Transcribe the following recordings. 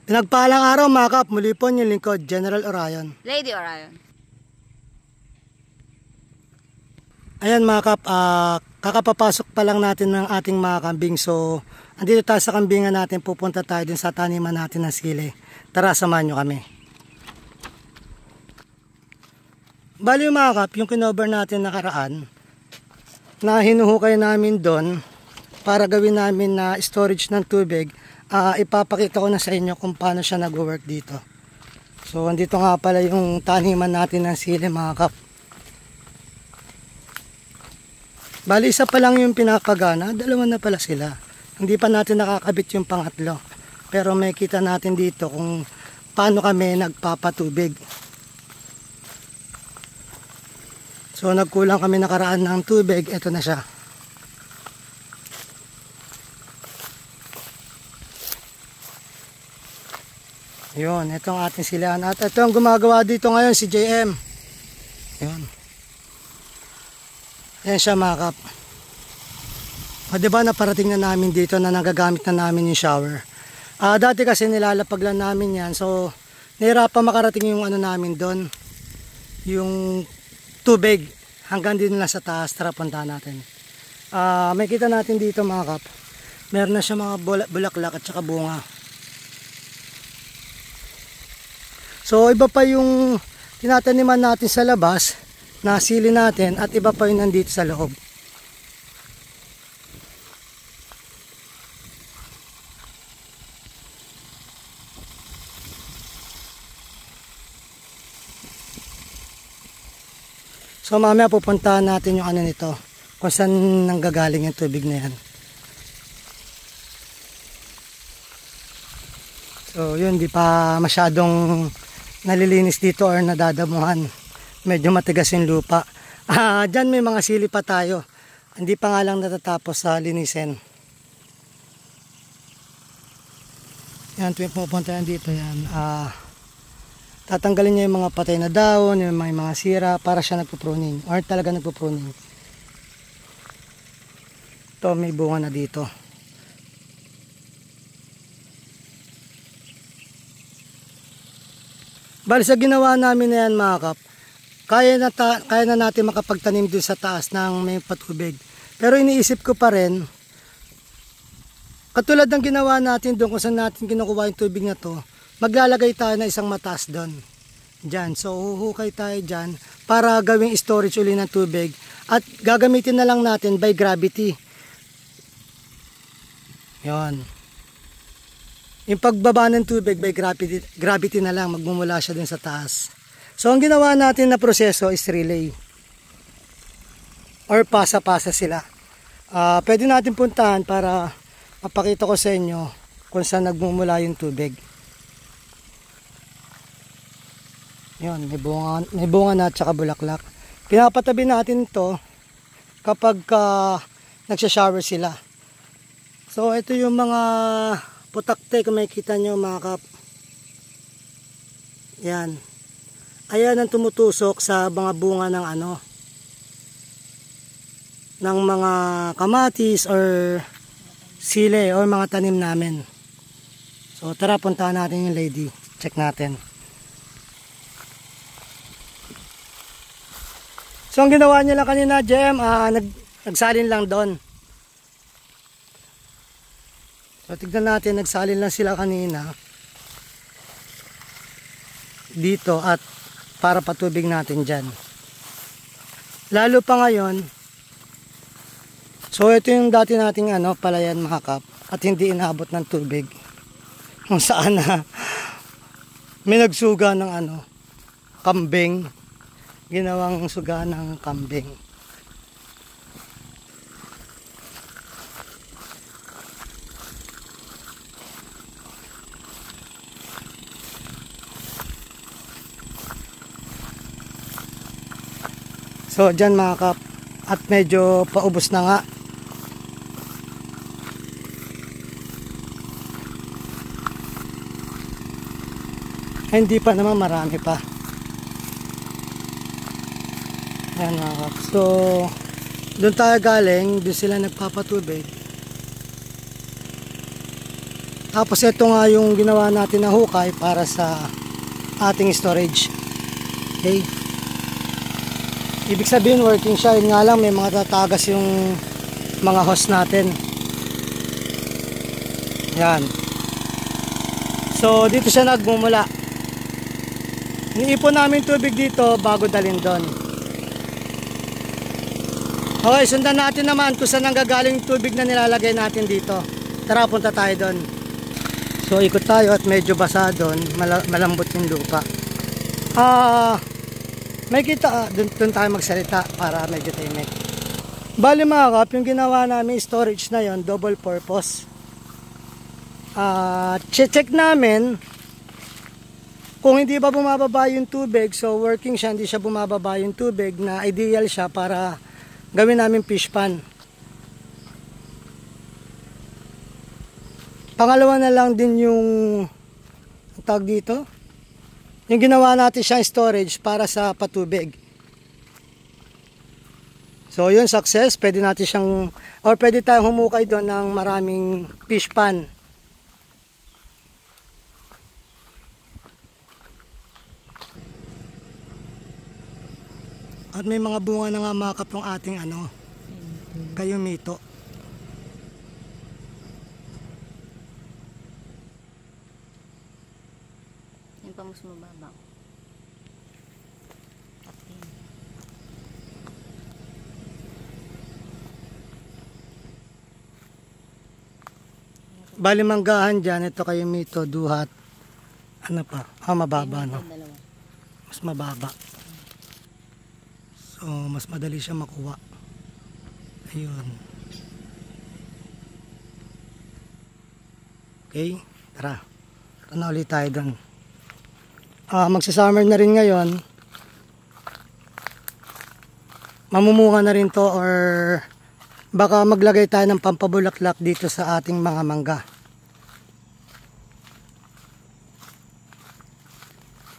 Pinagpalang araw mga kap, muli po yung lingkod, General Orion. Lady Orion. Ayan mga kap, kakapapasok pa lang natin ng ating mga kambing. So, andito tayo sa kambingan natin, pupunta tayo din sa taniman natin ng sili. Tara, samahan nyo kami. Bali mga kap, yung kinover natin nakaraan, na hinuhukay namin doon para gawin namin na storage ng tubig. Ipapakita ko na sa inyo kung paano siya nag-work dito. So, andito nga pala yung taniman natin ng sili mga kap. Bali, isa pa lang yung pinapagana, dalawa na pala sila. Hindi pa natin nakakabit yung pangatlo. Pero may kita natin dito kung paano kami nagpapatubig. So, nagkulang kami nakaraan ng tubig, eto na siya. Yun, ito ang ating silihan. At ito ang gumagawa dito ngayon, si JM. Yun. Yan siya mga kap. O diba naparating na namin dito na nagagamit na namin yung shower. Dati kasi nilalapag lang namin yan. So, nahirapan makarating yung ano namin doon. Yung tubig. Hanggang din lang sa taas. Tara, punta natin. May kita natin dito mga kap. Meron na siya mga bulaklak at saka bunga. So iba pa yung tinataniman natin sa labas na sili natin at iba pa yung nandito sa loob. So mamaya pupuntahan natin yung ano nito, kung saan nanggagaling yung tubig na yan. So yun, di pa masyadong nalilinis dito or nadadamuhan. Medyo matigas yung lupa. Dyan may mga sili pa tayo. Hindi pa nga lang natatapos sa linisin. Yan, tuwing pupunta yan dito yan. Tatanggalin niya yung mga patay na dahon, yung mga sira para siya nagpo-pruning. Or talaga nagpo-pruning. Ito, may bunga na dito. Bali sa ginawa namin na yan mga kap, kaya na natin makapagtanim dun sa taas ng may patubig. Pero iniisip ko pa rin, katulad ng ginawa natin doon kung saan natin kinukuha yung tubig na to, maglalagay tayo na isang mataas doon. Diyan. So huhukay tayo dyan para gawing storage uli ng tubig at gagamitin na lang natin by gravity. Yon. Yung pagbaba ng tubig by gravity na lang, magmumula siya din sa taas. So ang ginawa natin na proseso is relay. Or pasa-pasa sila. Pwede natin puntahan para mapakita ko sa inyo kung saan nagmumula yung tubig. Yun, may bunga na at saka bulaklak. Pinapatabi natin to kapag nagsha-shower sila. So ito yung mga putakte kung makikita nyo mga kap. Yan. Ayan ang tumutusok sa mga bunga ng ano, ng mga kamatis or sili or mga tanim namin. So tara, puntahan natin yung lady. Check natin. So ang ginawa niya lang kanina, Jem, nagsalin lang doon. So tignan natin, nagsalin lang sila kanina dito at para patubig natin dyan. Lalo pa ngayon, so ito yung dati nating palayan mga kap at hindi inabot ng tubig. Kung saan may nagsuga ng kambing, ginawang suga ng kambing. So dyan mga kap, at medyo paubos na nga. Hindi pa naman, marami pa. Yan mga kap. So doon tayo galing, doon sila nagpapatubig. Tapos ito nga yung ginawa natin na hukay para sa ating storage. Okay. Ibig sabihin working siya, yun nga lang may mga tatagas yung mga hose natin. Yan. So dito siya nagmumula. Iniipon namin tubig dito bago dalhin doon. Okay, sundan natin naman kung saan nanggagaling yung tubig na nilalagay natin dito. Tara, punta tayo doon. So ikot tayo at medyo basa doon, malambot yung lupa. May kita, doon tayo magsalita para medyo tahimik. Bali mga kap, yung ginawa namin storage na yon, double purpose. Check namin kung hindi ba bumababa yung tubig, so working siya, hindi siya bumababa yung tubig, na ideal siya para gawin namin fish pan. Pangalawa na lang din yung tawag dito, yung ginawa natin siyang storage para sa patubig. So yun, success. Pwede natin siyang, or pwede tayong humukay doon ng maraming fish pan. At may mga bunga na nga makap ng ating kayumito. Yung pa mas mababa. Bali manggahan dyan, ito kayumito, duhat. Ano pa? Mababa, no? Mas mababa. So, mas madali siya makuha. Ayun. Okay, tara. Tara na ulit tayo doon. Magsasummer na rin ngayon. Mamumuha na rin to, or baka maglagay tayo ng pampabulaklak dito sa ating mga mangga.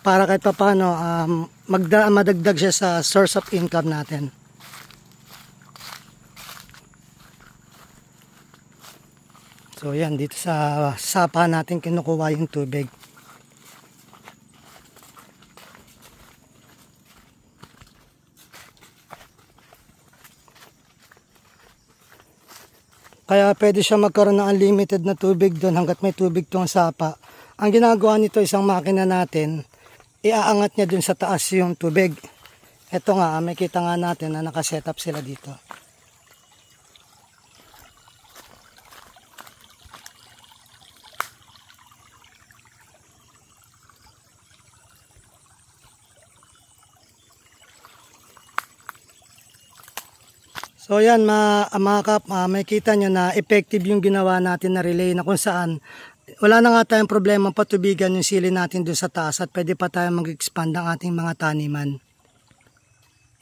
Para kahit pa paano, madagdag siya sa source of income natin. So yan, dito sa sapa natin kinukuha yung tubig. Kaya pwede siya magkaroon ng unlimited na tubig doon hanggat may tubig tong sapa. Ang ginagawa nito, isang makina natin, iaangat niya dun sa taas yung tubig. Ito nga, may kita nga natin na nakaset up sila dito. So yan mga kap, may kita nyo na effective yung ginawa natin na relay, na kung saan wala na nga tayong problema patubigan yung sili natin dun sa taas, at pwede pa tayo mag-expand ang ating mga taniman.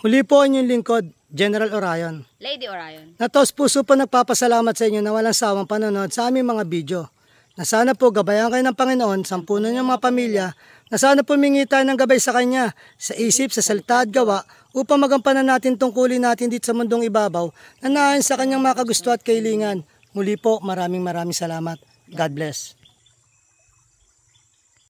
Muli po ang inyong lingkod, General Orion. Lady Orion. Na taos puso po nagpapasalamat sa inyo na walang sawang panonood sa aming mga video. Na sana po gabayan kayo ng Panginoon, sampunan niyo mga pamilya, na sana po humingi tayo ng gabay sa Kanya, sa isip, sa salita at gawa, upang magampanan natin tungkulin natin dito sa mundong ibabaw, na naayon sa Kanyang mga kagusto at kailingan. Muli po, maraming salamat. God bless.